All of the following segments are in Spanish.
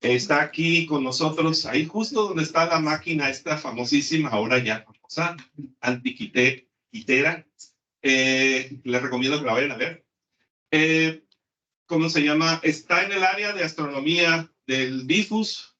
Está aquí con nosotros, ahí justo donde está la máquina esta famosísima, ahora ya famosa, antiquitera. Les recomiendo que la vayan a ver. ¿Cómo se llama? Está en el área de astronomía del DIFUS.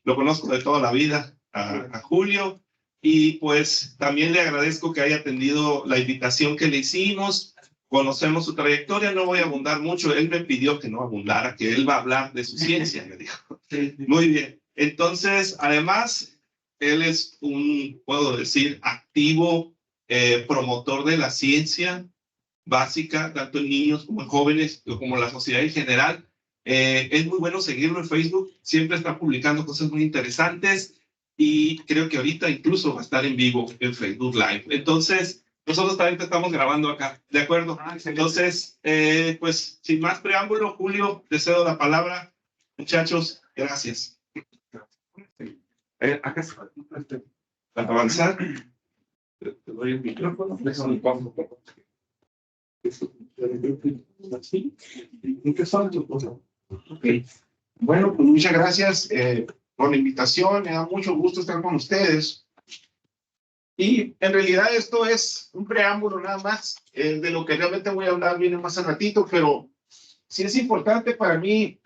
Lo conozco de toda la vida, a Julio. Y pues también le agradezco que haya atendido la invitación que le hicimos. Conocemos su trayectoria, no voy a abundar mucho. Él me pidió que no abundara, que él va a hablar de su ciencia, me dijo. Muy bien. Entonces, además, él es un, puedo decir, activo promotor de la ciencia básica, tanto en niños como en jóvenes, como la sociedad en general. Es muy bueno seguirlo en Facebook, siempre está publicando cosas muy interesantes y creo que ahorita incluso va a estar en vivo en Facebook Live. Entonces, nosotros también te estamos grabando acá, ¿de acuerdo? Entonces, pues sin más preámbulo, Julio, te cedo la palabra. Muchachos, gracias. Acá está. Para avanzar, te doy el micrófono. Okay. Bueno, pues muchas gracias por la invitación. Me da mucho gusto estar con ustedes. Y en realidad esto es un preámbulo nada más de lo que realmente voy a hablar viene más al ratito, pero sí es importante para mí,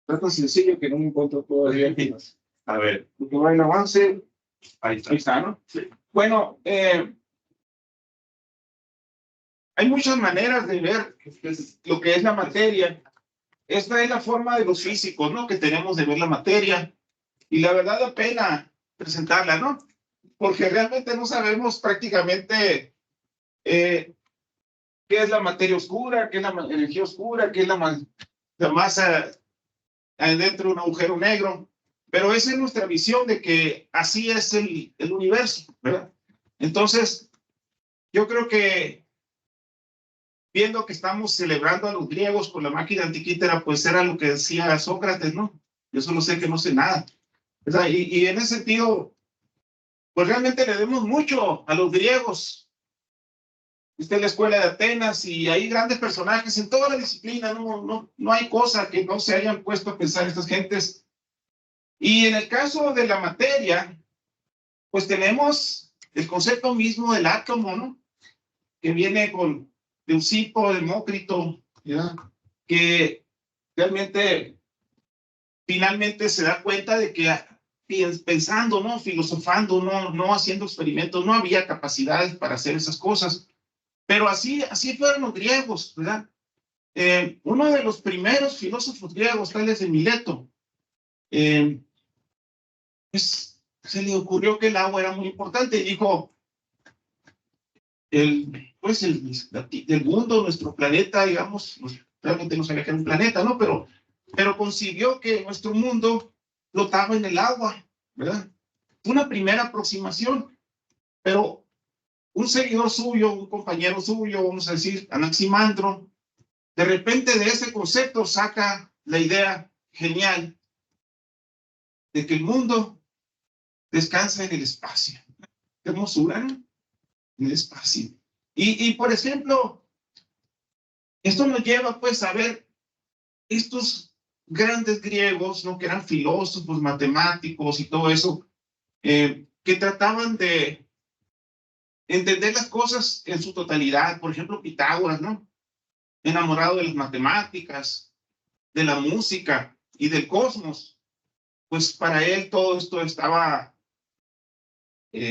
tanto sencillo que no me encuentro todavía. A ver, porque va en avance. ahí está. Ahí está, ¿no? Sí. Bueno, hay muchas maneras de ver lo que es la materia. Esta es la forma de los físicos, ¿no? Que tenemos de ver la materia. Y la verdad da pena presentarla, ¿no? Porque realmente no sabemos prácticamente qué es la materia oscura, qué es la energía oscura, qué es la masa dentro de un agujero negro. Pero esa es nuestra visión de que así es el universo, ¿verdad? Entonces, yo creo que viendo que estamos celebrando a los griegos con la máquina antiquítera, pues era lo que decía Sócrates, ¿no? Yo solo sé que no sé nada, ¿verdad? Y en ese sentido, pues realmente le debemos mucho a los griegos. Está en la escuela de Atenas y hay grandes personajes en toda la disciplina, no hay cosa que no se hayan puesto a pensar estas gentes. Y en el caso de la materia, pues tenemos el concepto mismo del átomo, ¿no? Que viene con Leucipo, Demócrito, ¿verdad? Que realmente finalmente se da cuenta de que pensando, ¿no? Filosofando, no haciendo experimentos, no había capacidades para hacer esas cosas. Pero así fueron los griegos, ¿verdad? Uno de los primeros filósofos griegos, tal es de Mileto, pues se le ocurrió que el agua era muy importante y dijo, el mundo, nuestro planeta, digamos, realmente no sabía que era un planeta, ¿no? Pero consiguió que nuestro mundo flotaba en el agua, ¿verdad? Una primera aproximación, pero un seguidor suyo, un compañero suyo, vamos a decir, Anaximandro, de repente de ese concepto saca la idea genial de que el mundo descansa en el espacio. Qué hermosura, ¿no? En el espacio. Y por ejemplo, esto nos lleva pues a ver estos grandes griegos, ¿no? Que eran filósofos, matemáticos y todo eso, que trataban de entender las cosas en su totalidad. Por ejemplo, Pitágoras, ¿no? Enamorado de las matemáticas, de la música y del cosmos. Pues para él todo esto estaba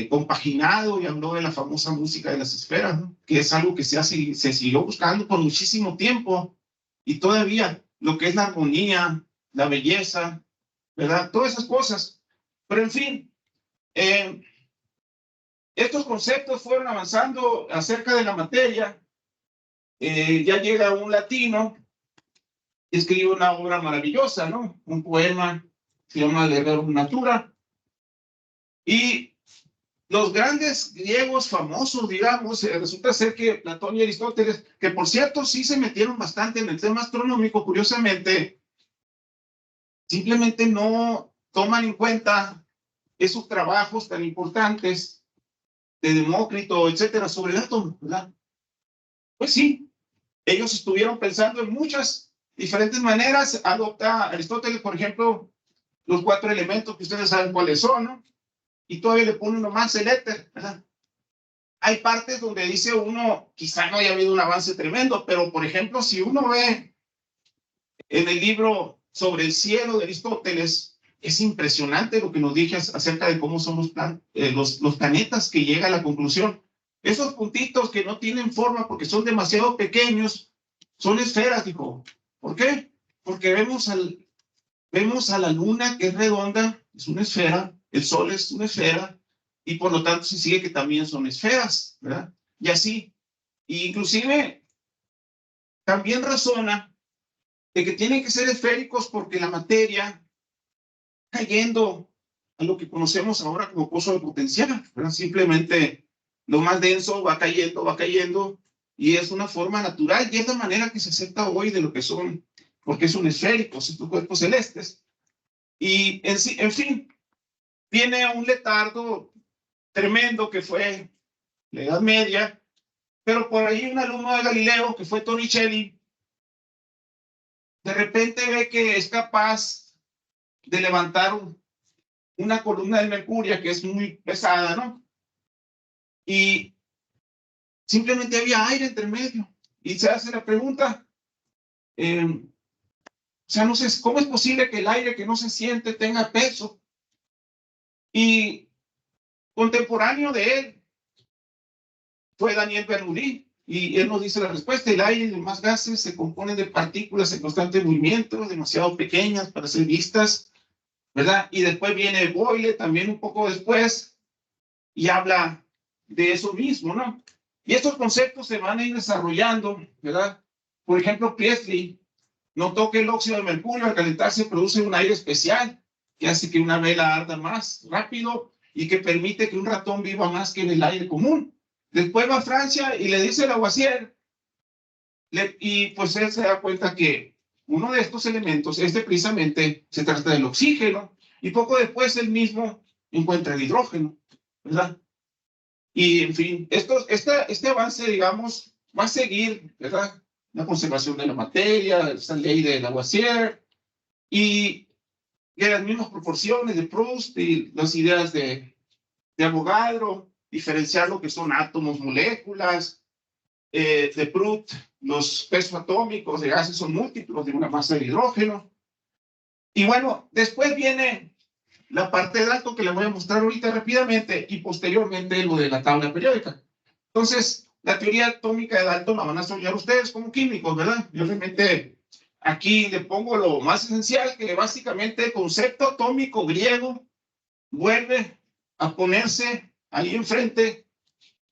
compaginado y habló de la famosa música de las esferas, ¿no? Que es algo que se siguió buscando por muchísimo tiempo y todavía lo que es la armonía, la belleza, ¿verdad? Todas esas cosas. Pero en fin, estos conceptos fueron avanzando acerca de la materia. Ya llega un latino, escribe una obra maravillosa, ¿no? Un poema, se llama De Rerum Natura. Y los grandes griegos famosos, digamos, resulta ser que Platón y Aristóteles, que por cierto sí se metieron bastante en el tema astronómico, curiosamente, simplemente no toman en cuenta esos trabajos tan importantes de Demócrito, etcétera, sobre el átomo, ¿verdad? Pues sí, ellos estuvieron pensando en muchas diferentes maneras. Adopta Aristóteles, por ejemplo, los 4 elementos que ustedes saben cuáles son, ¿no? Y todavía le pone uno más, el éter, ¿verdad? Hay partes donde dice uno, quizá no haya habido un avance tremendo, pero por ejemplo, si uno ve en el libro sobre el cielo de Aristóteles, es impresionante lo que nos dije acerca de cómo son los planetas, que llega a la conclusión. Esos puntitos que no tienen forma porque son demasiado pequeños, son esferas, dijo. ¿Por qué? Porque vemos a la luna, que es redonda, es una esfera, el sol es una esfera, y por lo tanto se sigue que también son esferas, ¿verdad? Y así. Y inclusive también razona de que tienen que ser esféricos porque la materia cayendo a lo que conocemos ahora como pozo de potencial, ¿verdad? Simplemente lo más denso va cayendo, y es una forma natural, y es la manera que se acepta hoy de lo que son, porque son esféricos, estos cuerpos celestes. Y en fin, viene un letargo tremendo que fue la Edad Media, pero por ahí un alumno de Galileo, que fue Torricelli, de repente ve que es capaz de levantar una columna de mercurio que es muy pesada, ¿no? Y simplemente había aire entre medio. Y se hace la pregunta, o sea, no sé, ¿cómo es posible que el aire que no se siente tenga peso? Y contemporáneo de él fue Daniel Bernoulli, y él nos dice la respuesta: el aire y demás gases se componen de partículas en constante movimiento, demasiado pequeñas para ser vistas, ¿verdad? Y después viene Boyle, también un poco después, y habla de eso mismo, ¿no? Y estos conceptos se van a ir desarrollando, ¿verdad? Por ejemplo, Priestley notó que el óxido de mercurio al calentarse produce un aire especial que hace que una vela arda más rápido y que permite que un ratón viva más que en el aire común. Después va a Francia y le dice a Lavoisier, y pues él se da cuenta que uno de estos elementos, precisamente, se trata del oxígeno, y poco después él mismo encuentra el hidrógeno, ¿verdad? Y en fin, este avance, digamos, va a seguir, ¿verdad? La conservación de la materia, esta ley de Lavoisier, y de las mismas proporciones de Proust y las ideas de Avogadro, diferenciar lo que son átomos, moléculas, de Proust, los pesos atómicos de gases son múltiplos de una masa de hidrógeno. Y bueno, después viene la parte de Dalton, que les voy a mostrar ahorita rápidamente, y posteriormente lo de la tabla periódica. Entonces, la teoría atómica de Dalton la van a estudiar ustedes como químicos, ¿verdad? Yo realmente aquí le pongo lo más esencial, que básicamente el concepto atómico griego vuelve a ponerse ahí enfrente,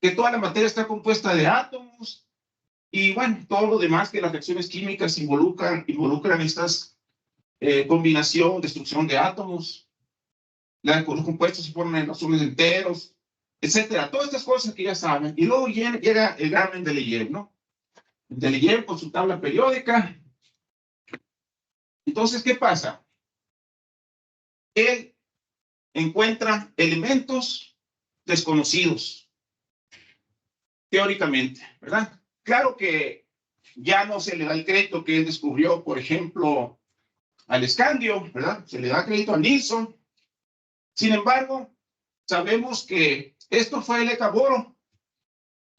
que toda la materia está compuesta de átomos, y bueno, todo lo demás que las reacciones químicas involucran estas combinación, destrucción de átomos, los compuestos se forman en azules enteros, etcétera. Todas estas cosas que ya saben. Y luego llega el gran Mendeleev, ¿no? Mendeleev con su tabla periódica. Entonces, ¿qué pasa? Él encuentra elementos desconocidos, teóricamente, ¿verdad? Claro que ya no se le da el crédito que él descubrió, por ejemplo, al escandio, ¿verdad? Se le da crédito a Nilsson. Sin embargo, sabemos que esto fue el ECA-boro,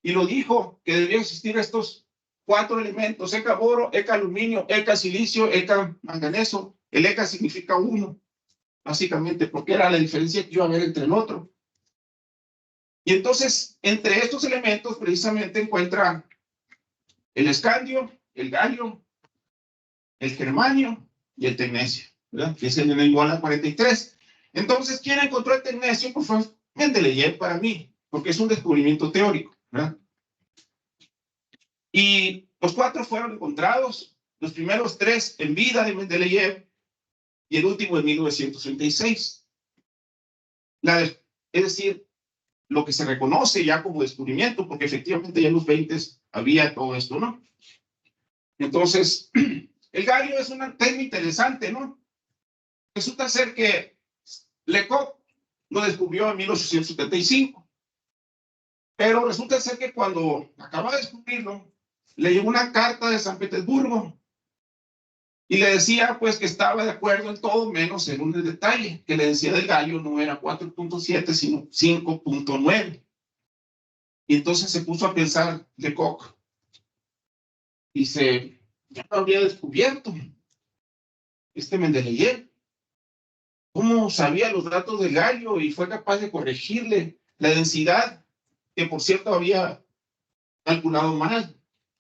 y lo dijo, que debían existir estos 4 elementos: ECA-boro, ECA-aluminio, ECA-silicio, ECA-manganeso. El ECA significa 1, básicamente, porque era la diferencia que iba a haber entre el otro. Y entonces, entre estos elementos, precisamente encuentra el escandio, el galio, el germanio y el tecnecio, ¿verdad? Que es el igual a 43. Entonces, ¿quién encontró el tecnecio? Pues fue Mendeleev para mí, porque es un descubrimiento teórico, ¿verdad? Y los 4 fueron encontrados, los primeros 3 en vida de Mendeleev y el último en 1936. Es decir, lo que se reconoce ya como descubrimiento, porque efectivamente ya en los 20 había todo esto, ¿no? Entonces, el galio es un tema interesante, ¿no? Resulta ser que Lecoq lo descubrió en 1875, pero resulta ser que cuando acaba de descubrirlo, le llegó una carta de San Petersburgo Y le decía pues que estaba de acuerdo en todo menos en un detalle, que la densidad del galio no era 4.7 sino 5.9. Y entonces se puso a pensar Lecoq. Dice, ya lo habría descubierto Mendeleev. ¿Cómo sabía los datos del galio y fue capaz de corregirle la densidad, que por cierto había calculado mal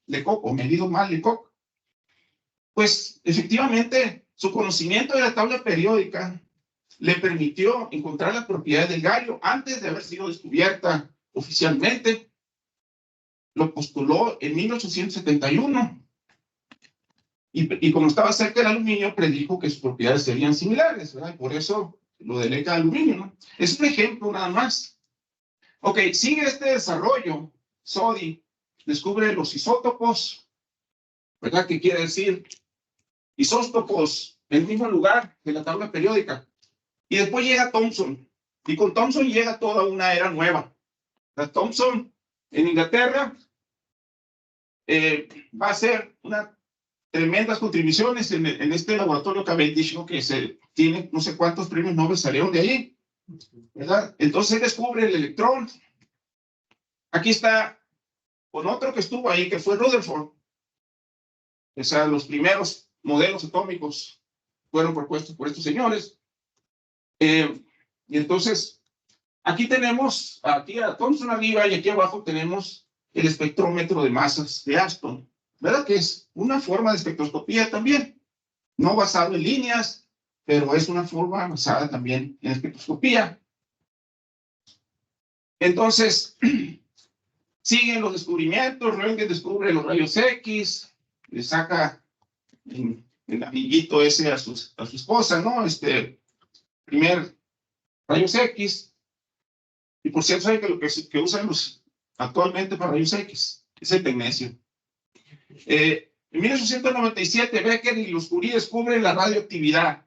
Lecoq o medido mal Lecoq? Pues efectivamente su conocimiento de la tabla periódica le permitió encontrar las propiedades del galio antes de haber sido descubierta oficialmente. Lo postuló en 1871 y como estaba cerca del aluminio, predijo que sus propiedades serían similares, ¿verdad? Y por eso lo del ECA aluminio, ¿no? Es un ejemplo nada más. Ok, sigue este desarrollo. Soddy descubre los isótopos, ¿verdad? ¿Qué quiere decir? Isótopos en el mismo lugar de la tabla periódica. Y después llega Thomson. Y con Thomson llega toda una era nueva. La Thomson en Inglaterra va a hacer unas tremendas contribuciones en este laboratorio Cavendish, ¿no? Que se tiene no sé cuántos premios Nobel salieron de ahí, ¿verdad? Entonces descubre el electrón. Aquí está con otro que estuvo ahí, que fue Rutherford. O sea, los primeros modelos atómicos fueron propuestos por estos señores. Y entonces, aquí tenemos, aquí a Thomson arriba y aquí abajo tenemos el espectrómetro de masas de Aston, ¿verdad? Que es una forma de espectroscopía también, no basado en líneas, pero es una forma basada también en espectroscopía. Entonces, siguen los descubrimientos. Röntgen descubre los rayos X, le saca el amiguito ese a su esposa, ¿no? Primer rayos X. Y por cierto, ¿saben que lo que usan actualmente para rayos X es el tecnecio? En 1897, Becker y los Curie descubren la radioactividad.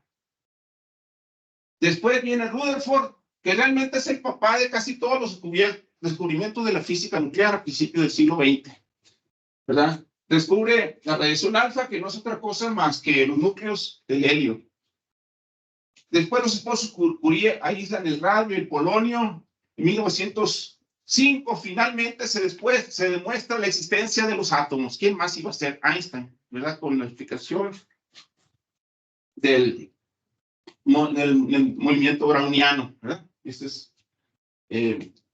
Después viene Rutherford, que realmente es el papá de casi todos los descubrimientos de la física nuclear a principios del siglo XX, ¿verdad? Descubre la radiación alfa, que no es otra cosa más que los núcleos del helio. Después los esposos Curie aíslan el radio y el polonio. En 1905 finalmente se demuestra la existencia de los átomos. ¿Quién más iba a ser? Einstein, ¿verdad? Con la explicación del movimiento browniano, ¿verdad?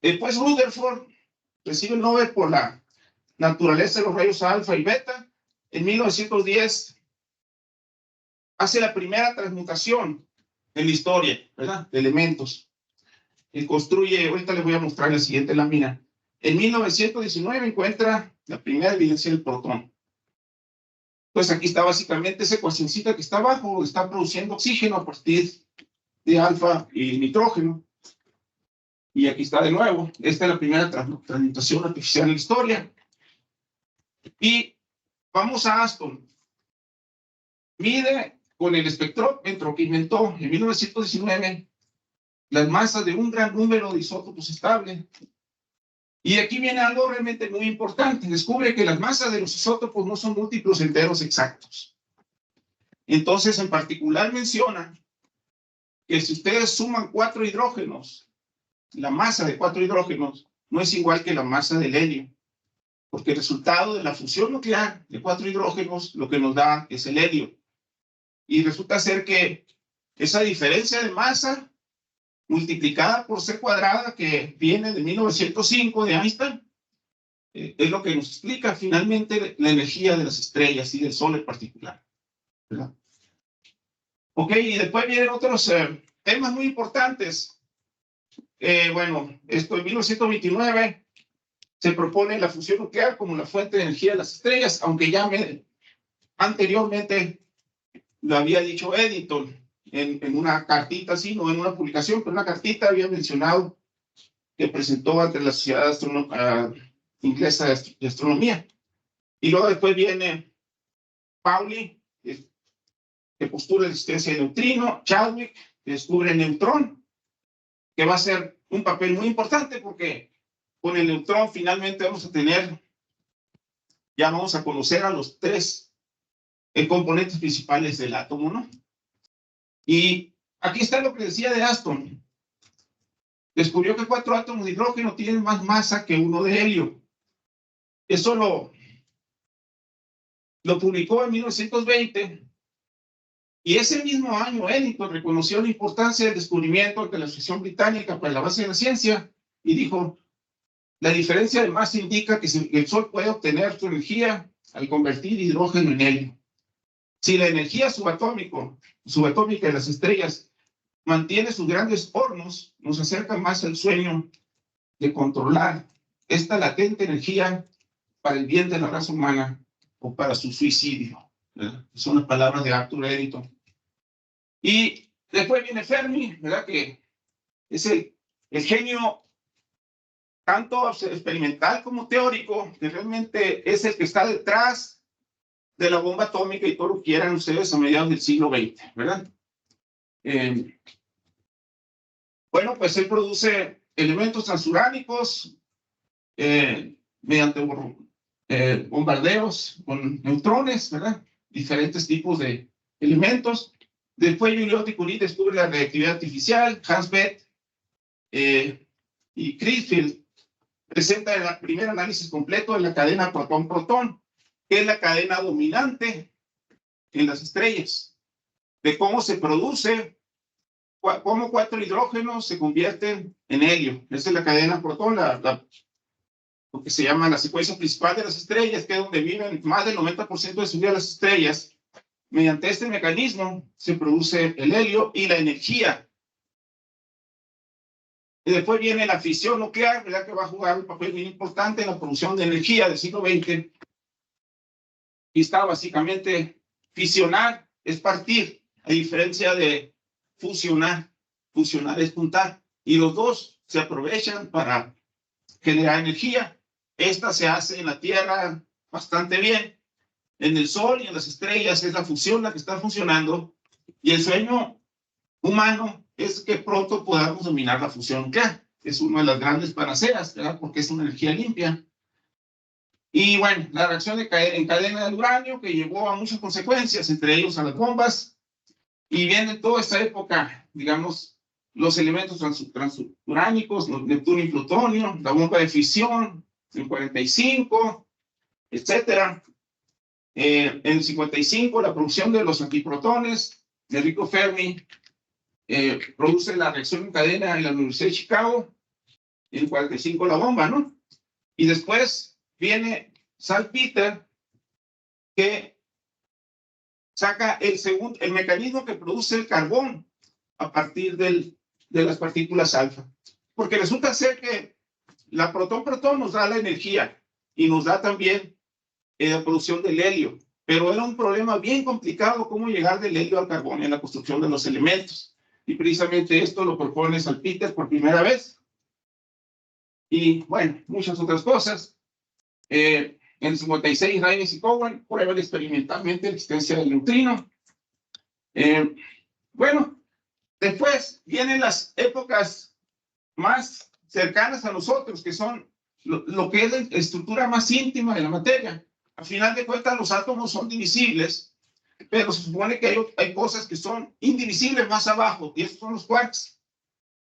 Después Rutherford recibe el Nobel por la naturaleza de los rayos alfa y beta. En 1910 hace la primera transmutación en la historia, ¿verdad? De elementos. Y construye, ahorita les voy a mostrar en la siguiente lámina. En 1919 encuentra la primera evidencia del protón. Pues aquí está básicamente esa ecuacioncita que está abajo, está produciendo oxígeno a partir de alfa y nitrógeno. Y aquí está de nuevo, esta es la primera transmutación artificial en la historia. Y vamos a Aston. Mide con el espectrómetro que inventó en 1919 las masas de un gran número de isótopos estables. Y aquí viene algo realmente muy importante. Descubre que las masas de los isótopos no son múltiplos enteros exactos. Entonces, en particular menciona que si ustedes suman 4 hidrógenos, la masa de 4 hidrógenos no es igual que la masa del helio, porque el resultado de la fusión nuclear de 4 hidrógenos lo que nos da es el helio. Y resulta ser que esa diferencia de masa multiplicada por C cuadrada que viene de 1905 de Einstein, es lo que nos explica finalmente la energía de las estrellas y del Sol en particular, ¿verdad? Ok, y después vienen otros temas muy importantes. Bueno, esto en 1929 se propone la fusión nuclear como la fuente de energía de las estrellas, aunque ya anteriormente lo había dicho Eddington en una cartita, sí, no en una publicación, pero una cartita había mencionado que presentó ante la Sociedad Inglesa de Astronomía. Y luego después viene Pauli, que postula la existencia de neutrino, Chadwick, que descubre el neutrón, que va a ser un papel muy importante porque con el neutrón finalmente vamos a tener, ya vamos a conocer a los 3 componentes principales del átomo, ¿no? Y aquí está lo que decía de Aston. Descubrió que 4 átomos de hidrógeno tienen más masa que uno de helio. Eso lo publicó en 1920. Y ese mismo año, Eddington reconoció la importancia del descubrimiento de la Asociación Británica para la base de la ciencia y dijo, la diferencia de masa indica que el Sol puede obtener su energía al convertir hidrógeno en helio. Si la energía subatómica de las estrellas mantiene sus grandes hornos, nos acerca más al sueño de controlar esta latente energía para el bien de la raza humana o para su suicidio. Son las palabras de Arthur Eddington. Y después viene Fermi, ¿verdad? Que es el genio tanto experimental como teórico, que realmente es el que está detrás de la bomba atómica y todo lo que quieran ustedes a mediados del siglo XX, ¿verdad? Bueno, pues él produce elementos transuránicos mediante bombardeos con neutrones, ¿verdad? Diferentes tipos de elementos. Después Joliot Curie descubre la reactividad artificial. Hans Bethe y Critfield presentan el primer análisis completo de la cadena protón-protón, que es la cadena dominante en las estrellas, de cómo se produce, cómo 4 hidrógenos se convierten en helio. Esa es la cadena protón, lo que se llama la secuencia principal de las estrellas, que es donde viven más del 90% de su vida las estrellas. Mediante este mecanismo se produce el helio y la energía. Y después viene la fisión nuclear, ¿verdad? Que va a jugar un papel muy importante en la producción de energía del siglo XX. Y está básicamente fisionar, es partir, a diferencia de fusionar. Fusionar es juntar. Y los dos se aprovechan para generar energía. Esta se hace en la Tierra bastante bien. En el Sol y en las estrellas es la fusión la que está funcionando. Y el sueño humano es que pronto podamos dominar la fusión nuclear. Es una de las grandes panaceas, ¿verdad? Porque es una energía limpia. Y bueno, la reacción en cadena del uranio que llevó a muchas consecuencias, entre ellos a las bombas. Y viene toda esta época, digamos, los elementos transuránicos, Neptunio y Plutonio, la bomba de fisión, en 45, etcétera. En el 55, la producción de los antiprotones. Enrico Fermi produce la reacción en cadena en la Universidad de Chicago. En el 45, la bomba, ¿no? Y después viene Salpeter, que saca el mecanismo que produce el carbón a partir de las partículas alfa. Porque resulta ser que la protón-protón nos da la energía y nos da también la producción del helio. Pero era un problema bien complicado cómo llegar del helio al carbón en la construcción de los elementos. Y precisamente esto lo propone Salpeter por primera vez. Y bueno, muchas otras cosas. En el 56, Raynes y Cowan prueban experimentalmente la existencia del neutrino. Bueno, después vienen las épocas más cercanas a nosotros, que son lo que es la estructura más íntima de la materia. Al final de cuentas, los átomos son divisibles, pero se supone que hay cosas que son indivisibles más abajo, y estos son los quarks,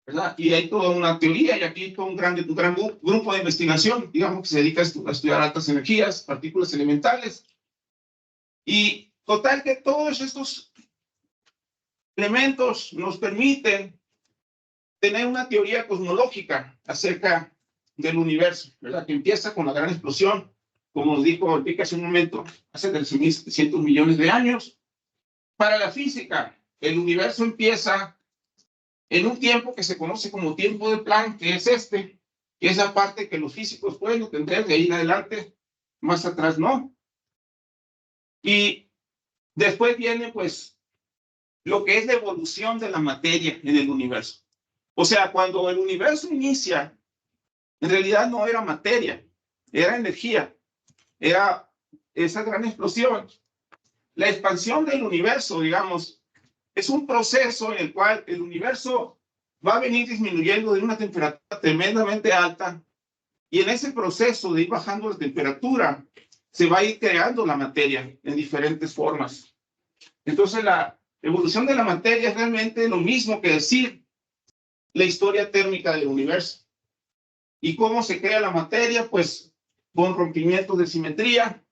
¿verdad? Y hay toda una teoría, y aquí todo un gran grupo de investigación, digamos, que se dedica a estudiar altas energías, partículas elementales. Y total que todos estos elementos nos permiten tener una teoría cosmológica acerca del universo, ¿verdad? Que empieza con la gran explosión, como nos dijo Enrique hace un momento, hace 13.700 millones de años. Para la física, el universo empieza en un tiempo que se conoce como tiempo de Planck, que es que es la parte que los físicos pueden entender, de ahí en adelante, más atrás no. Y después viene, pues, lo que es la evolución de la materia en el universo. O sea, cuando el universo inicia, en realidad no era materia, era energía, era esa gran explosión. La expansión del universo, digamos, es un proceso en el cual el universo va a venir disminuyendo de una temperatura tremendamente alta, y en ese proceso de ir bajando la temperatura, se va a ir creando la materia en diferentes formas. Entonces, la evolución de la materia es realmente lo mismo que decir la historia térmica del universo. ¿Y cómo se crea la materia? Pues con rompimientos de simetría,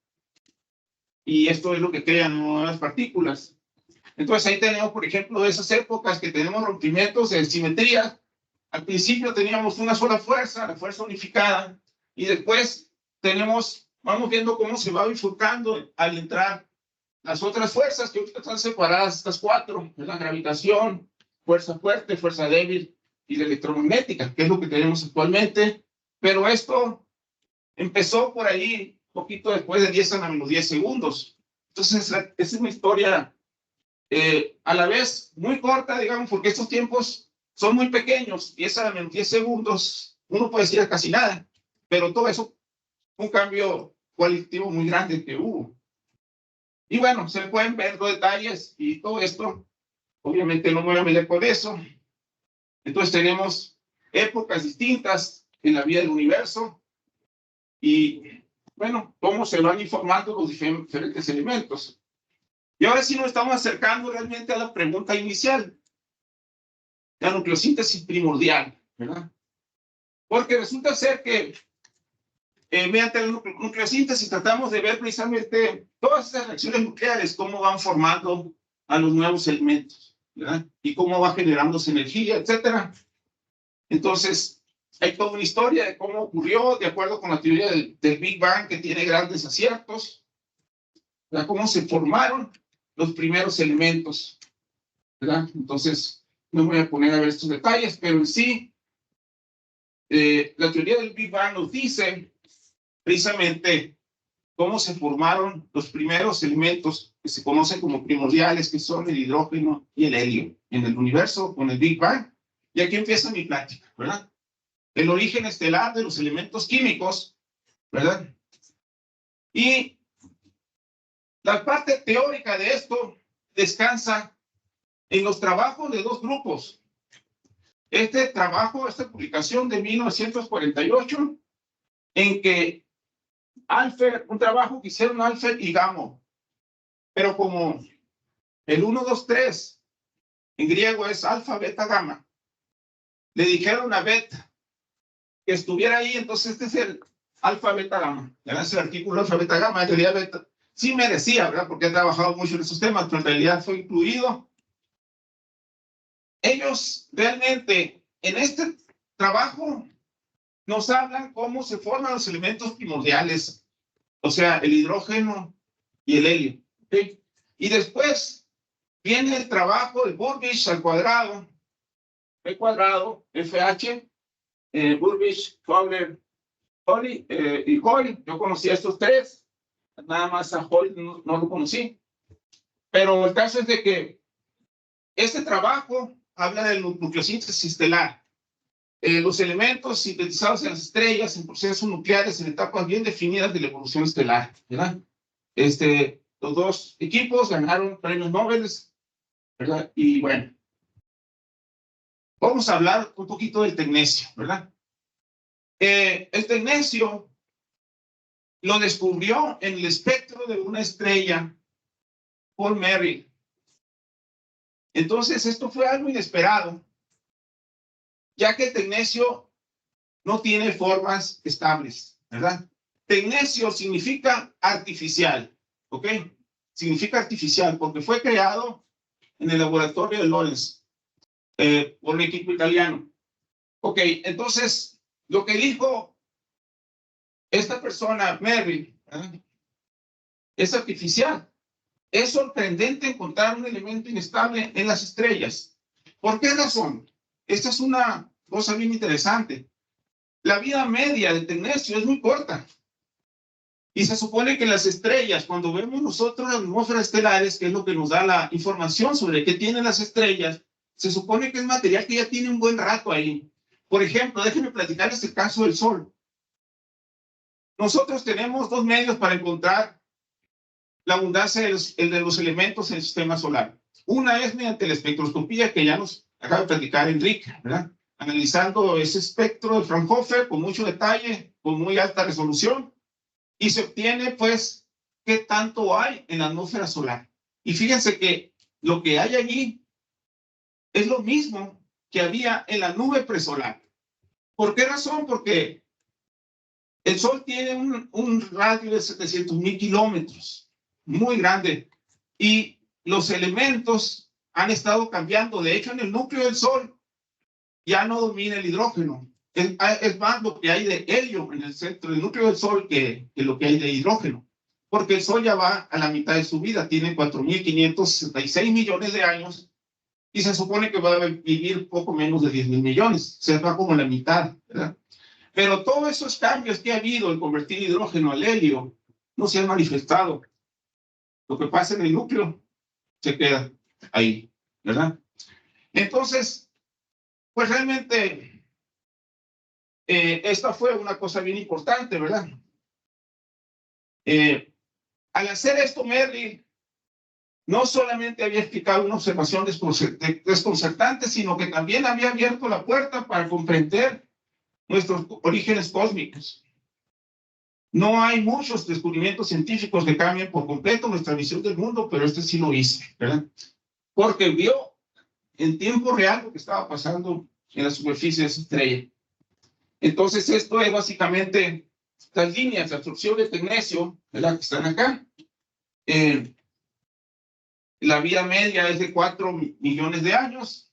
y esto es lo que crea nuevas partículas. Entonces ahí tenemos, por ejemplo, esas épocas que tenemos rompimientos de simetría. Al principio teníamos una sola fuerza, la fuerza unificada, y después vamos viendo cómo se va bifurcando al entrar las otras fuerzas que ahorita están separadas, estas cuatro: la gravitación, fuerza fuerte, fuerza débil y la electromagnética, que es lo que tenemos actualmente. Pero esto empezó por ahí poquito después de 10 a menos 10 segundos. Entonces, esa es una historia a la vez muy corta, digamos, porque estos tiempos son muy pequeños. 10 a menos 10 segundos, uno puede decir casi nada, pero todo eso, un cambio cualitativo muy grande que hubo. Y bueno, se pueden ver los detalles y todo esto. Obviamente no me voy a meter con eso. Entonces tenemos épocas distintas en la vida del universo y, bueno, cómo se van informando los diferentes elementos. Y ahora sí nos estamos acercando realmente a la pregunta inicial, la nucleosíntesis primordial, ¿verdad? Porque resulta ser que mediante la nucleosíntesis tratamos de ver precisamente todas esas reacciones nucleares, cómo van formando a los nuevos elementos, ¿verdad? Y cómo va generándose energía, etcétera. Entonces, hay toda una historia de cómo ocurrió, de acuerdo con la teoría del Big Bang, que tiene grandes aciertos, ¿verdad? Cómo se formaron los primeros elementos, ¿verdad? Entonces, no me voy a poner a ver estos detalles, pero en sí, la teoría del Big Bang nos dice precisamente cómo se formaron los primeros elementos que se conocen como primordiales, que son el hidrógeno y el helio en el universo con el Big Bang. Y aquí empieza mi plática, ¿verdad? El origen estelar de los elementos químicos, ¿verdad? Y la parte teórica de esto descansa en los trabajos de dos grupos. Este trabajo, esta publicación de 1948, en que Alpher, un trabajo que hicieron Alpher y Gamow, pero como el 1, 2, 3 en griego es alfa, beta, gamma, le dijeron a beta que estuviera ahí, entonces este es el alfa, beta, gamma. ¿Verdad? Es el artículo alfa, beta, gamma, en realidad beta sí merecía, ¿verdad? Porque he trabajado mucho en esos temas, pero en realidad fue incluido. Ellos realmente en este trabajo nos hablan cómo se forman los elementos primordiales, o sea, el hidrógeno y el helio. ¿Okay? Y después viene el trabajo de Burbidge al cuadrado, P cuadrado, FH, Burbidge, Fowler, Holly y Hoyle. Yo conocí a estos tres, nada más a Hoyle no lo conocí. Pero el caso es de que este trabajo habla de nucleosíntesis estelar. Los elementos sintetizados en las estrellas en procesos nucleares en etapas bien definidas de la evolución estelar, ¿verdad? Los dos equipos ganaron premios Nobel, ¿verdad? Y bueno, vamos a hablar un poquito del tecnecio, ¿verdad? El tecnecio lo descubrió en el espectro de una estrella Paul Merrill. Entonces, esto fue algo inesperado, ya que el tecnecio no tiene formas estables, ¿verdad? Tecnecio significa artificial, ¿ok? Significa artificial porque fue creado en el laboratorio de Lorentz por un equipo italiano. Ok, entonces, lo que dijo esta persona, Merrill, ¿verdad? Es artificial. Es sorprendente encontrar un elemento inestable en las estrellas. ¿Por qué razón? Esta es una cosa bien interesante. La vida media del tecnecio es muy corta. Y se supone que las estrellas, cuando vemos nosotros las atmósferas estelares, que es lo que nos da la información sobre qué tienen las estrellas, se supone que es material que ya tiene un buen rato ahí. Por ejemplo, déjenme platicarles el caso del Sol. Nosotros tenemos dos medios para encontrar la abundancia de los elementos en el sistema solar. Una es mediante la espectroscopía, que ya nos acaba de platicar Enrique, ¿verdad? Analizando ese espectro de Fraunhofer con mucho detalle, con muy alta resolución. y se obtiene, pues, qué tanto hay en la atmósfera solar. Y fíjense que lo que hay allí es lo mismo que había en la nube presolar. ¿Por qué razón? Porque el Sol tiene un radio de 700,000 kilómetros, muy grande, y los elementos han estado cambiando. De hecho, en el núcleo del Sol ya no domina el hidrógeno. Es más lo que hay de helio en el centro del núcleo del Sol que lo que hay de hidrógeno. Porque el Sol ya va a la mitad de su vida, tiene 4.566 millones de años y se supone que va a vivir poco menos de 10,000 millones. Se va como la mitad, ¿verdad? Pero todos esos cambios que ha habido en convertir hidrógeno al helio no se han manifestado. Lo que pasa en el núcleo se queda ahí, ¿verdad? Entonces, pues realmente esta fue una cosa bien importante, ¿verdad? Al hacer esto, Merrill no solamente había explicado una observación desconcertante, sino que también había abierto la puerta para comprender nuestros orígenes cósmicos. No hay muchos descubrimientos científicos que cambien por completo nuestra visión del mundo, pero este sí lo hizo, ¿verdad? Porque vio en tiempo real lo que estaba pasando en la superficie de esa estrella. Entonces, esto es básicamente las líneas de absorción de tecnecio, ¿verdad? Que están acá. La vida media es de 4 millones de años.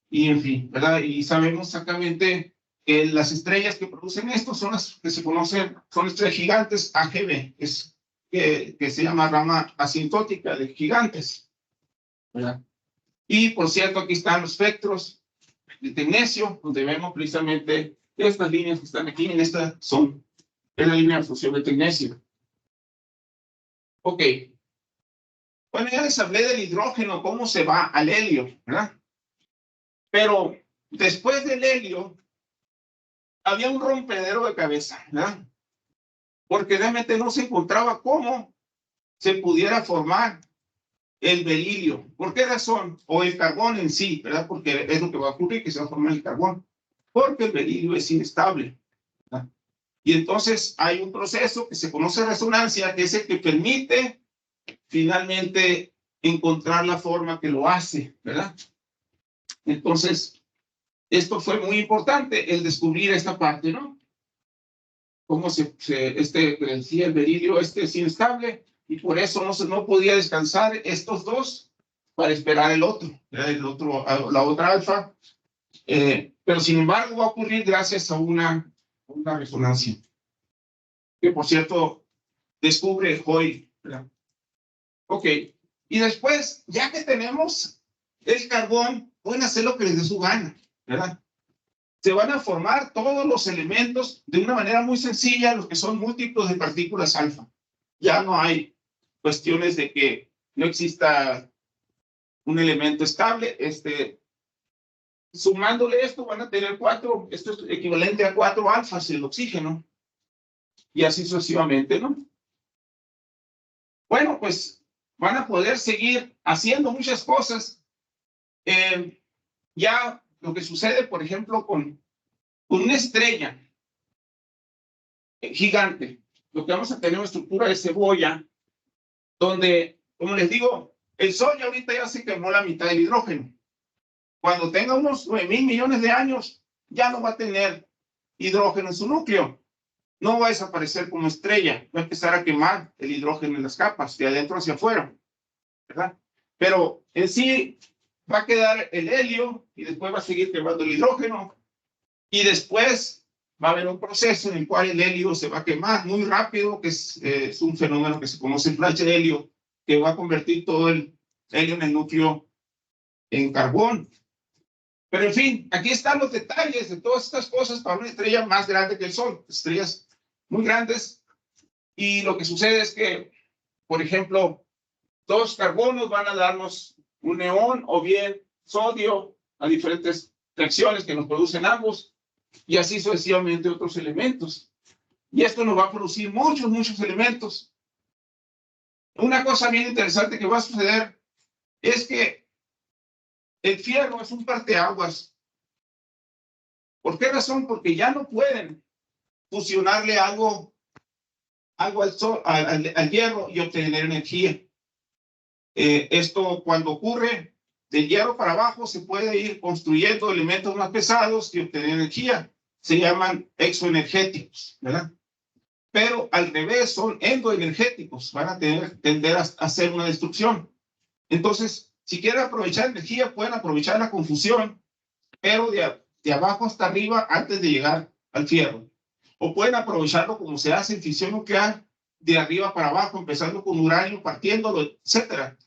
Y en fin, ¿verdad? Y sabemos exactamente que las estrellas que producen esto son las que se conocen, son estrellas gigantes AGB, que se llama rama asintótica de gigantes, ¿verdad? Y por cierto, aquí están los espectros de tecnecio, donde vemos precisamente estas líneas que están aquí, en esta son, es la línea de absorción de tecnecio. Ok. Bueno, ya les hablé del hidrógeno, cómo se va al helio, ¿verdad? Pero después del helio, había un rompedero de cabeza, ¿verdad? Porque realmente no se encontraba cómo se pudiera formar el berilio. ¿Por qué razón? O el carbón en sí, ¿verdad? Porque es lo que va a ocurrir, que se va a formar el carbón. Porque el berilio es inestable, ¿verdad? Y entonces hay un proceso que se conoce resonancia, que es el que permite finalmente encontrar la forma que lo hace, ¿verdad? Entonces, esto fue muy importante, el descubrir esta parte, ¿no? Cómo decía el berilio, es inestable, y por eso no podía descansar estos dos para esperar el otro, la otra alfa. Pero sin embargo va a ocurrir gracias a una resonancia. Que por cierto, descubre Hoy, ¿verdad? Ok, y después, ya que tenemos el carbón, pueden hacer lo que les dé su gana, ¿verdad? Se van a formar todos los elementos de una manera muy sencilla, los que son múltiplos de partículas alfa. Ya no hay cuestiones de que no exista un elemento estable. Sumándole esto, van a tener 4, esto es equivalente a 4 alfas el oxígeno, y así sucesivamente, ¿no? Bueno, pues van a poder seguir haciendo muchas cosas. Ya lo que sucede, por ejemplo, con una estrella gigante, lo que vamos a tener una estructura de cebolla, donde, como les digo, el Sol ya ahorita ya se quemó la mitad del hidrógeno. Cuando tenga unos 9,000 millones de años, ya no va a tener hidrógeno en su núcleo. No va a desaparecer como estrella, va a empezar a quemar el hidrógeno en las capas, de adentro hacia afuera, ¿verdad? Pero en sí va a quedar el helio y después va a seguir quemando el hidrógeno, y después va a haber un proceso en el cual el helio se va a quemar muy rápido, que es un fenómeno que se conoce flash de helio, que va a convertir todo el helio en el núcleo en carbón. Pero en fin, aquí están los detalles de todas estas cosas para una estrella más grande que el Sol, estrellas muy grandes. Y lo que sucede es que, por ejemplo, 2 carbonos van a darnos un neón o bien sodio a diferentes reacciones que nos producen ambos, y así sucesivamente otros elementos. Y esto nos va a producir muchos elementos. Una cosa bien interesante que va a suceder es que el fierro es un parteaguas. ¿Por qué razón? Porque ya no pueden fusionarle algo algo al sol, al hierro y obtener energía. Esto cuando ocurre del hierro para abajo se puede ir construyendo elementos más pesados y obtener energía. Se llaman exoenergéticos, ¿verdad? Pero al revés son endoenergéticos, van a tender a hacer una destrucción. Entonces, si quieren aprovechar energía, pueden aprovechar la confusión, pero de abajo hasta arriba antes de llegar al fierro. O pueden aprovecharlo como se hace en fisión nuclear, de arriba para abajo, empezando con uranio, partiéndolo, etcétera.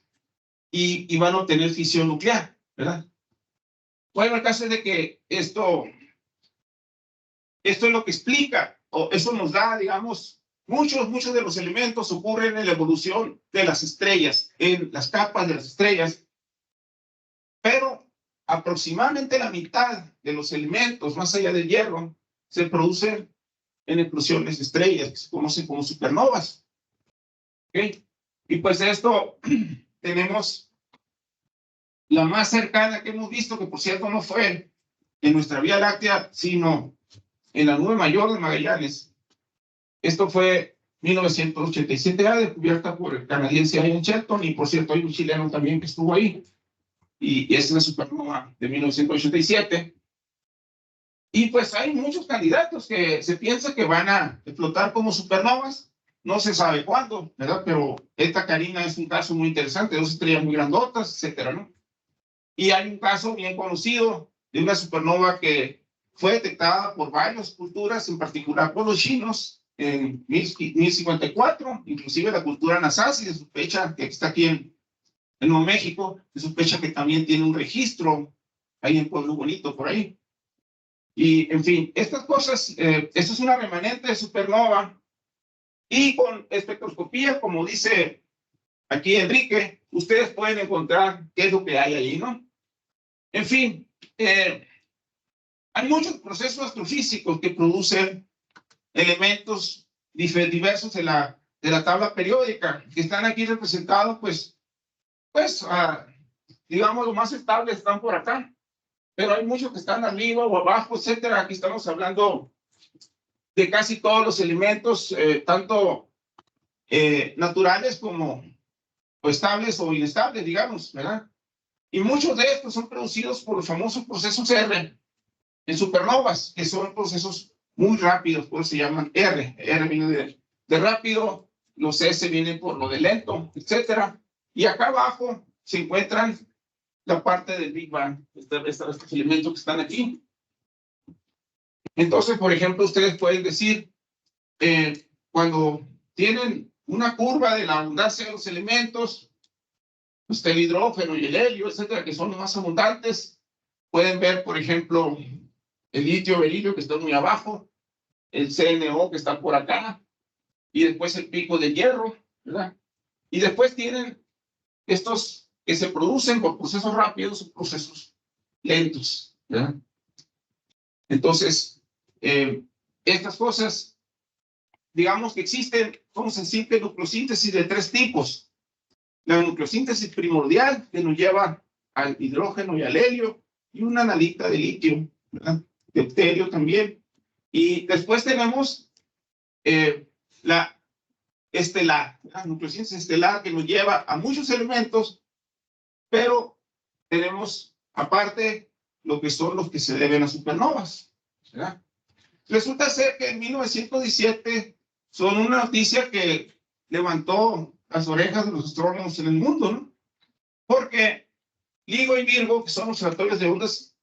Y van a obtener fisión nuclear, ¿verdad? Bueno, el caso es de que esto es lo que explica, o eso nos da, digamos, muchos de los elementos ocurren en la evolución de las estrellas, en las capas de las estrellas, pero aproximadamente la mitad de los elementos, más allá del hierro, se producen en explosiones de estrellas, que se conocen como supernovas. ¿Okay? Y pues de esto tenemos la más cercana que hemos visto, que por cierto no fue en nuestra Vía Láctea, sino en la nube mayor de Magallanes. Esto fue 1987, descubierta por el canadiense Ian Shelton, y por cierto hay un chileno también que estuvo ahí, y es la supernova de 1987. Y pues hay muchos candidatos que se piensa que van a explotar como supernovas, no se sabe cuándo, ¿verdad? Pero esta Carina es un caso muy interesante, dos estrellas muy grandotas, etcétera, ¿no? Y hay un caso bien conocido de una supernova que fue detectada por varias culturas, en particular por los chinos, en 1054, inclusive la cultura Nasazi se sospecha que está aquí en Nuevo México, se sospecha que también tiene un registro ahí en Pueblo Bonito, por ahí. Y, en fin, estas cosas, esto es una remanente de supernova, y con espectroscopía, como dice aquí Enrique, ustedes pueden encontrar qué es lo que hay allí, ¿no? En fin, hay muchos procesos astrofísicos que producen elementos diversos de la tabla periódica, que están aquí representados, pues digamos, los más estables están por acá, pero hay muchos que están arriba o abajo, etcétera. Aquí estamos hablando de casi todos los elementos, tanto naturales como estables o inestables, digamos, ¿verdad? Y muchos de estos son producidos por los famosos procesos R en supernovas, que son procesos muy rápidos, por eso se llaman R. R viene de rápido, los S vienen por lo de lento, etcétera. Y acá abajo se encuentran la parte del Big Bang, estos elementos que están aquí. Entonces, por ejemplo, ustedes pueden decir, cuando tienen una curva de la abundancia de los elementos, pues el hidrógeno y el helio, etcétera, que son los más abundantes, pueden ver, por ejemplo, el litio, berilio, que está muy abajo, el CNO, que está por acá, y después el pico de hierro, ¿verdad? Y después tienen estos que se producen por procesos rápidos o procesos lentos, ¿verdad? Entonces, estas cosas, digamos que existen, como en simple nucleosíntesis de tres tipos. La nucleosíntesis primordial, que nos lleva al hidrógeno y al helio, y una nadita de litio, ¿verdad? Deuterio también. Y después tenemos la estelar, la nucleosíntesis estelar, que nos lleva a muchos elementos, pero tenemos aparte lo que son los que se deben a supernovas, ¿verdad? Resulta ser que en 1917 son una noticia que levantó las orejas de los astrónomos en el mundo, ¿no? Porque LIGO y Virgo, que son observatorios de ondas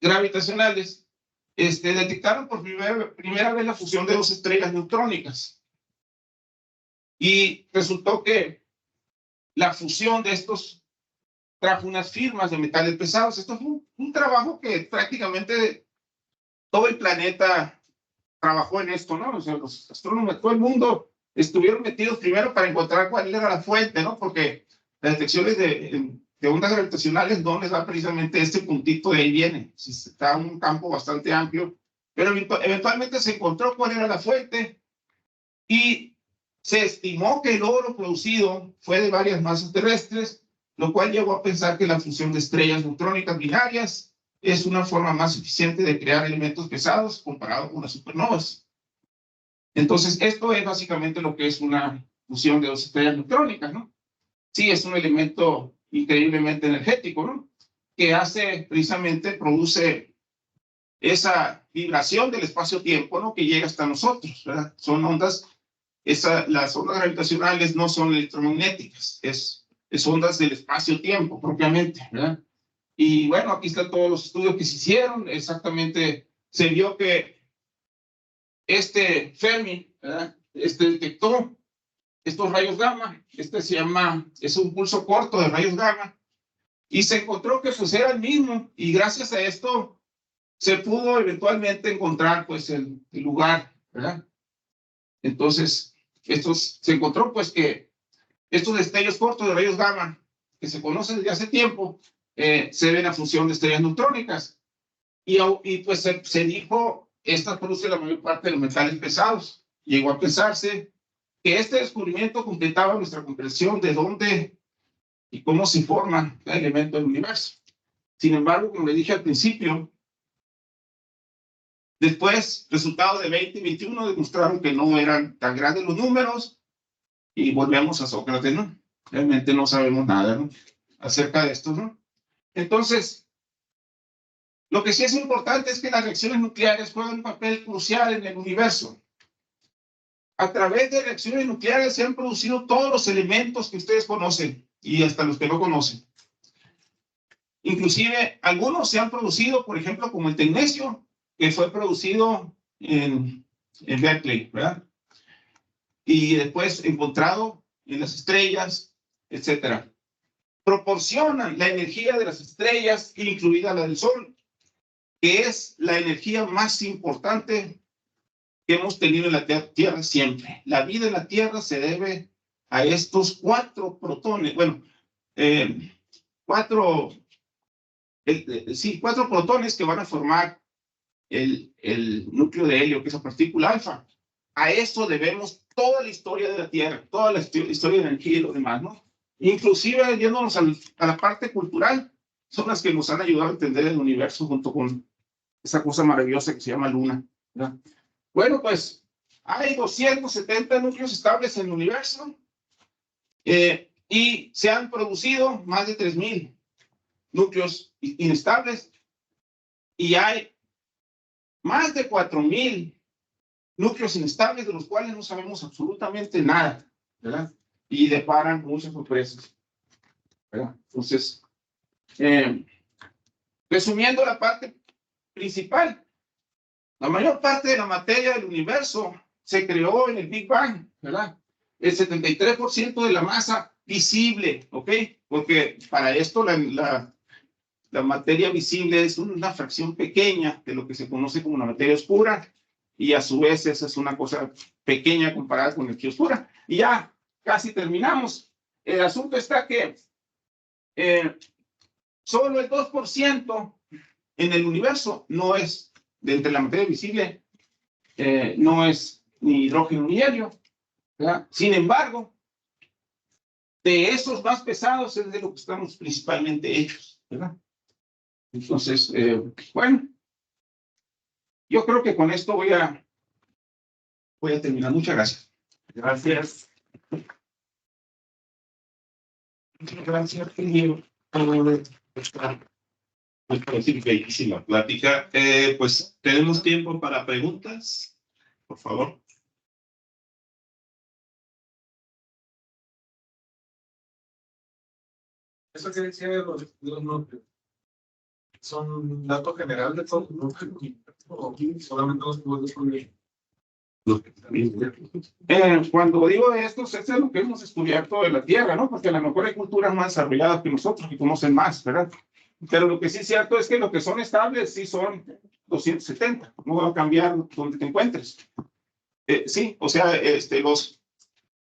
gravitacionales, detectaron por primera vez la fusión de dos estrellas neutrónicas. Y resultó que la fusión de estos trajo unas firmas de metales pesados. Esto fue un trabajo que prácticamente todo el planeta trabajó en esto, ¿no? O sea, los astrónomos de todo el mundo estuvieron metidos primero para encontrar cuál era la fuente, ¿no? Porque las detecciones de ondas gravitacionales no les da precisamente este puntito, de ahí viene. Está en un campo bastante amplio, pero eventualmente se encontró cuál era la fuente, y se estimó que el oro producido fue de varias masas terrestres, lo cual llevó a pensar que la fusión de estrellas neutrónicas binarias es una forma más eficiente de crear elementos pesados comparado con las supernovas. Entonces, esto es básicamente lo que es una fusión de dos estrellas neutrónicas, ¿no? Sí, es un elemento increíblemente energético, ¿no? Que hace, precisamente, produce esa vibración del espacio-tiempo, ¿no? Que llega hasta nosotros, ¿verdad? Son ondas, las ondas gravitacionales no son electromagnéticas, es ondas del espacio-tiempo propiamente, ¿verdad? Y bueno, aquí están todos los estudios que se hicieron, exactamente se vio que Fermi, ¿verdad? Detectó estos rayos gamma, es un pulso corto de rayos gamma, y se encontró que pues era el mismo, y gracias a esto se pudo eventualmente encontrar pues el lugar, ¿verdad? Entonces, se encontró pues que estos destellos cortos de rayos gamma, que se conocen desde hace tiempo, se ven a función de estrellas neutrónicas, y pues se dijo, esta produce la mayor parte de los metales pesados. Llegó a pensarse que este descubrimiento completaba nuestra comprensión de dónde y cómo se forma cada elemento del universo. Sin embargo, como le dije al principio, después, resultados de 20 y 21 demostraron que no eran tan grandes los números, y volvemos a Sócrates, ¿no? Realmente no sabemos nada, ¿no? Acerca de esto, ¿no? Entonces, lo que sí es importante es que las reacciones nucleares juegan un papel crucial en el universo. A través de reacciones nucleares se han producido todos los elementos que ustedes conocen y hasta los que no conocen. Inclusive algunos se han producido, por ejemplo, como el tecnecio, que fue producido en Berkeley, ¿verdad? Y después encontrado en las estrellas, etc. Proporcionan la energía de las estrellas, incluida la del Sol, que es la energía más importante que hemos tenido en la Tierra siempre. La vida en la Tierra se debe a estos 4 protones, bueno, 4 protones que van a formar el núcleo de helio, que es la partícula alfa. A eso debemos toda la historia de la Tierra, toda la historia de la energía y lo demás, ¿no? Inclusive, yéndonos a la parte cultural, son las que nos han ayudado a entender el universo junto con esa cosa maravillosa que se llama Luna, ¿verdad? Bueno, pues hay 270 núcleos estables en el universo, y se han producido más de 3,000 núcleos inestables, y hay más de 4,000 núcleos inestables de los cuales no sabemos absolutamente nada, ¿verdad? Y deparan muchas sorpresas, ¿verdad? Entonces, resumiendo la parte principal, la mayor parte de la materia del universo se creó en el Big Bang, ¿verdad? El 73% de la masa visible, ¿ok? Porque para esto la materia visible es una fracción pequeña de lo que se conoce como la materia oscura, y a su vez esa es una cosa pequeña comparada con la energía oscura. Y ya casi terminamos. El asunto está que solo el 2% en el universo no es, de entre la materia visible, no es ni hidrógeno ni helio, ¿verdad? Sin embargo, de esos más pesados es de lo que estamos principalmente hechos, ¿verdad? Entonces, bueno, yo creo que con esto voy a terminar. Muchas gracias. Gracias. Muchas gracias, ingeniero. Bellísima plática. Pues tenemos tiempo para preguntas, por favor. Eso que decía de los núcleos, ¿son datos generales de todos los núcleos o solamente los que vos descubrís? Cuando digo esto, eso es lo que hemos descubierto de la Tierra, ¿no? Porque a lo mejor hay culturas más desarrolladas que nosotros que conocen más, ¿verdad? Pero lo que sí es cierto es que lo que son estables sí son 270, no va a cambiar donde te encuentres. Sí, o sea, los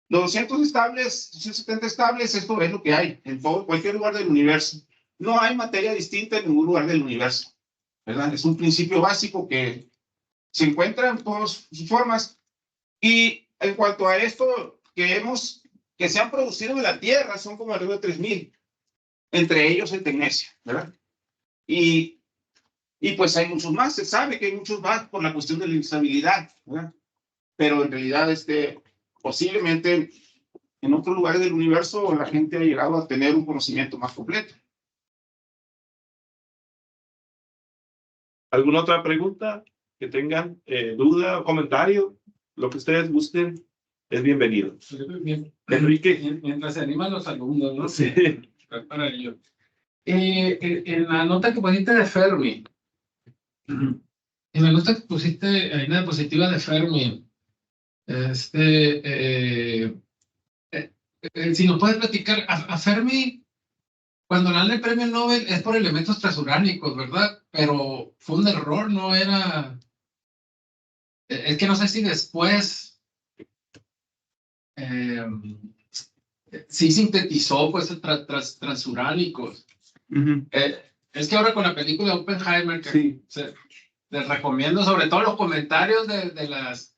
270 estables, esto es lo que hay en cualquier lugar del universo. No hay materia distinta en ningún lugar del universo, ¿verdad? Es un principio básico que se encuentra en todas sus formas. Y en cuanto a esto que se han producido en la Tierra, son como alrededor de 3,000, entre ellos el tecnecio, ¿verdad? Y pues hay muchos más, se sabe que hay muchos más por la cuestión de la inestabilidad, ¿verdad? pero en realidad posiblemente en otros lugares del universo la gente ha llegado a tener un conocimiento más completo. ¿Alguna otra pregunta que tengan? ¿Duda o comentario? Lo que ustedes gusten es bienvenido. Enrique. Mientras se animan los alumnos, ¿no? Sí. Para ello. En la nota que pusiste de Fermi, en la nota que pusiste, en la diapositiva de Fermi, si nos puedes platicar, a Fermi, cuando le dan el premio Nobel es por elementos transuránicos, ¿verdad? Pero fue un error, no era... Es que no sé si después sí sintetizó pues transuránicos. Es que ahora con la película Oppenheimer, que Sí. les recomiendo sobre todo los comentarios de las...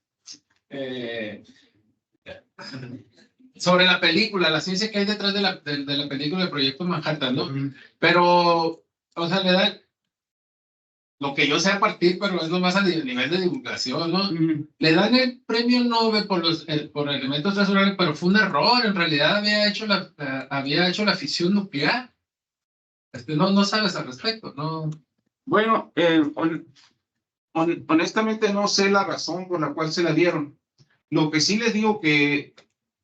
sobre la película, la ciencia que hay detrás de la película de Proyecto Manhattan, ¿no? Pero, o sea, le da lo que yo sé a partir, pero es nomás a nivel de divulgación, ¿no? Le dan el premio Nobel por elementos transurales, pero fue un error, en realidad había hecho la fisión nuclear. No sabes al respecto, ¿no? Bueno, honestamente no sé la razón por la cual se la dieron. Lo que sí les digo que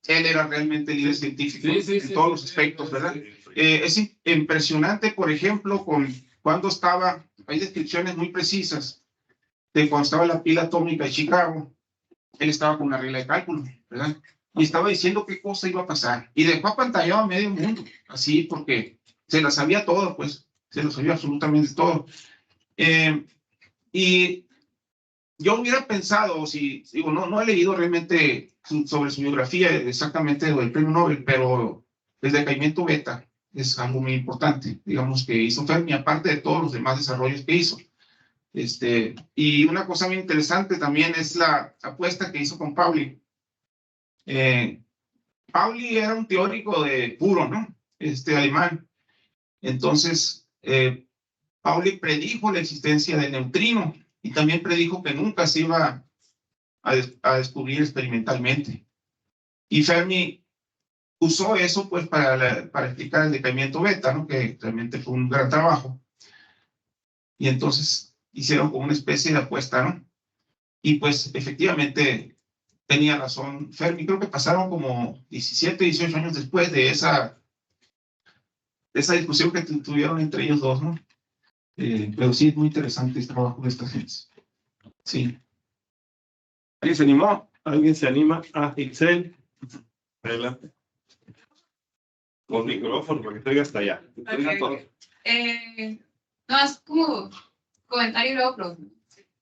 él era realmente líder científico en todos los aspectos, ¿verdad? Es impresionante, por ejemplo, cuando hay descripciones muy precisas de cuando estaba la pila atómica de Chicago, él estaba con una regla de cálculo, ¿verdad? Y estaba diciendo qué cosa iba a pasar. Y dejó apantallado a medio mundo, así, porque se la sabía todo, pues, se lo sabía absolutamente todo. Y yo hubiera pensado, digo, no he leído realmente sobre su biografía exactamente del premio Nobel, pero el decaimiento beta es algo muy importante, digamos, que hizo Fermi, aparte de todos los demás desarrollos que hizo. Y una cosa muy interesante también es la apuesta que hizo con Pauli. Pauli era un teórico puro, ¿no? Alemán. Entonces, Pauli predijo la existencia del neutrino y también predijo que nunca se iba a descubrir experimentalmente. Y Fermi usó eso pues para explicar el decaimiento beta, ¿no? Que realmente fue un gran trabajo. Y entonces hicieron como una especie de apuesta, ¿no? Y pues efectivamente tenía razón Fermi. Creo que pasaron como 17, 18 años después de esa discusión que tuvieron entre ellos dos, ¿no? Pero sí es muy interesante el trabajo de esta gente. Sí. ¿Alguien se animó? ¿Alguien se anima? Itzel. Adelante. Con micrófono, porque estoy hasta allá. Okay. No, es como comentario y luego pregunta.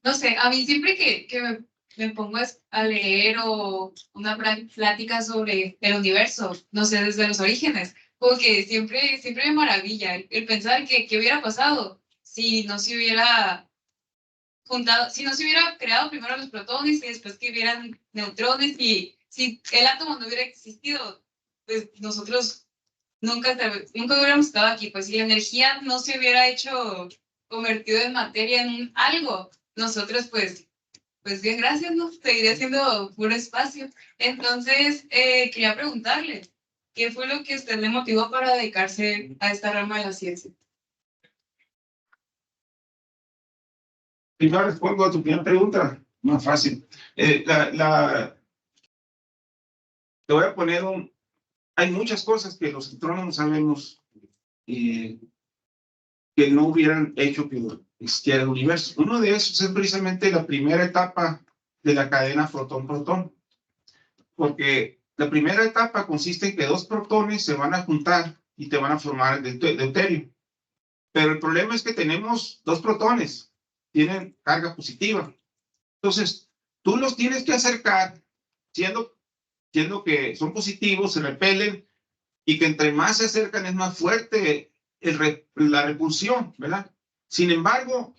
No sé, a mí siempre que me pongo a leer o una plática sobre el universo, no sé, desde los orígenes, porque siempre me maravilla el pensar que hubiera pasado si no se hubiera juntado, si no se hubiera creado primero los protones y después que hubieran neutrones, y si el átomo no hubiera existido, pues nosotros nunca hubiéramos estado aquí. Pues si la energía no se hubiera convertido en materia en algo, nosotros pues bien, gracias, ¿no? Seguiría siendo puro espacio. Entonces, quería preguntarle, ¿qué fue lo que usted le motivó para dedicarse a esta rama de la ciencia? Primero respondo a tu primera pregunta, más fácil. Te voy a poner hay muchas cosas que los astrónomos sabemos que no hubieran hecho que existiera el universo. Uno de esos es precisamente la primera etapa de la cadena protón-protón, porque la primera etapa consiste en que dos protones se van a juntar y te van a formar deuterio. Pero el problema es que tenemos dos protones, tienen carga positiva. Entonces, tú los tienes que acercar, siendo que son positivos, se repelen, y que entre más se acercan es más fuerte la repulsión, ¿verdad? Sin embargo,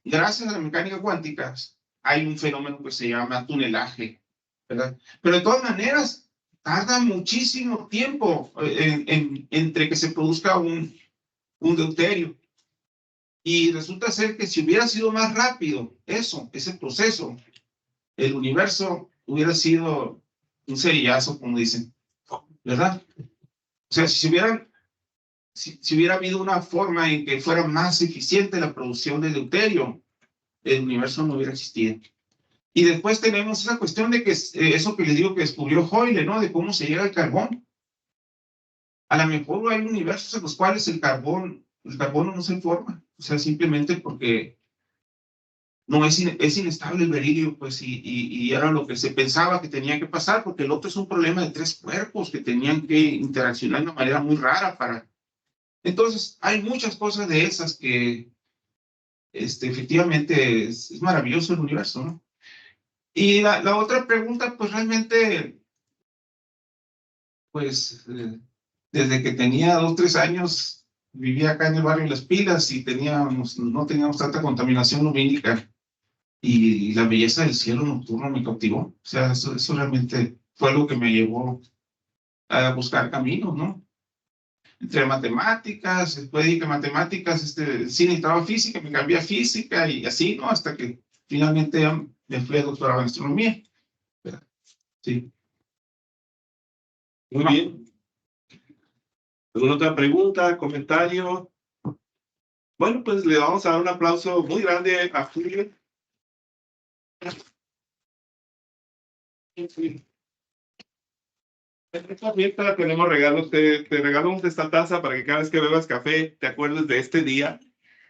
gracias a la mecánica cuántica, hay un fenómeno que se llama tunelaje, ¿verdad? Pero de todas maneras, tarda muchísimo tiempo entre que se produzca un deuterio. Y resulta ser que si hubiera sido más rápido ese proceso, el universo hubiera sido un cerillazo, como dicen, ¿verdad? O sea, si hubiera habido una forma en que fuera más eficiente la producción de deuterio, el universo no hubiera existido. Y después tenemos esa cuestión de que eso que les digo que descubrió Hoyle, ¿no? De cómo se llega al carbón. A lo mejor hay universos en los cuales el carbono no se forma, o sea, simplemente porque no es inestable el beridio, pues, y era lo que se pensaba que tenía que pasar, porque el otro es un problema de 3 cuerpos que tenían que interaccionar de una manera muy rara para... Entonces, hay muchas cosas de esas que, efectivamente, es maravilloso el universo, ¿no? Y la otra pregunta, pues, realmente, pues, desde que tenía 2, 3 años, vivía acá en el barrio Las Pilas y no teníamos tanta contaminación lumínica. Y la belleza del cielo nocturno me cautivó. O sea, eso realmente fue algo que me llevó a buscar caminos, ¿no? Entre matemáticas, después dije matemáticas, sí necesitaba física, me cambié a física y así, ¿no? Hasta que finalmente ya me fui a doctorado en astronomía. Sí. Muy bien. ¿Alguna otra pregunta, comentario? Bueno, pues le vamos a dar un aplauso muy grande a Julio. En esta fiesta tenemos regalos, te regalo esta taza para que cada vez que bebas café te acuerdes de este día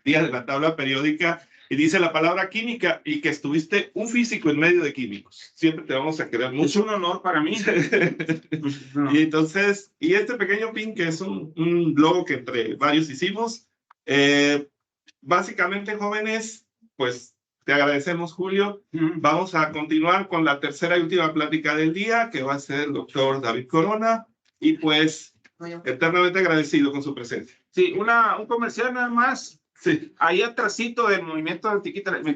de la tabla periódica, y dice la palabra química y que estuviste un físico en medio de químicos. Siempre te vamos a querer Es mucho. un honor para mí. Y entonces, y este pequeño pin que es un logo que entre varios hicimos, básicamente, jóvenes, pues te agradecemos, Julio. Vamos a continuar con la tercera y última plática del día, que va a ser el doctor David Corona, y pues eternamente agradecido con su presencia. Sí, un comercial nada más. Sí. Ahí atrásito del movimiento de Antiquita.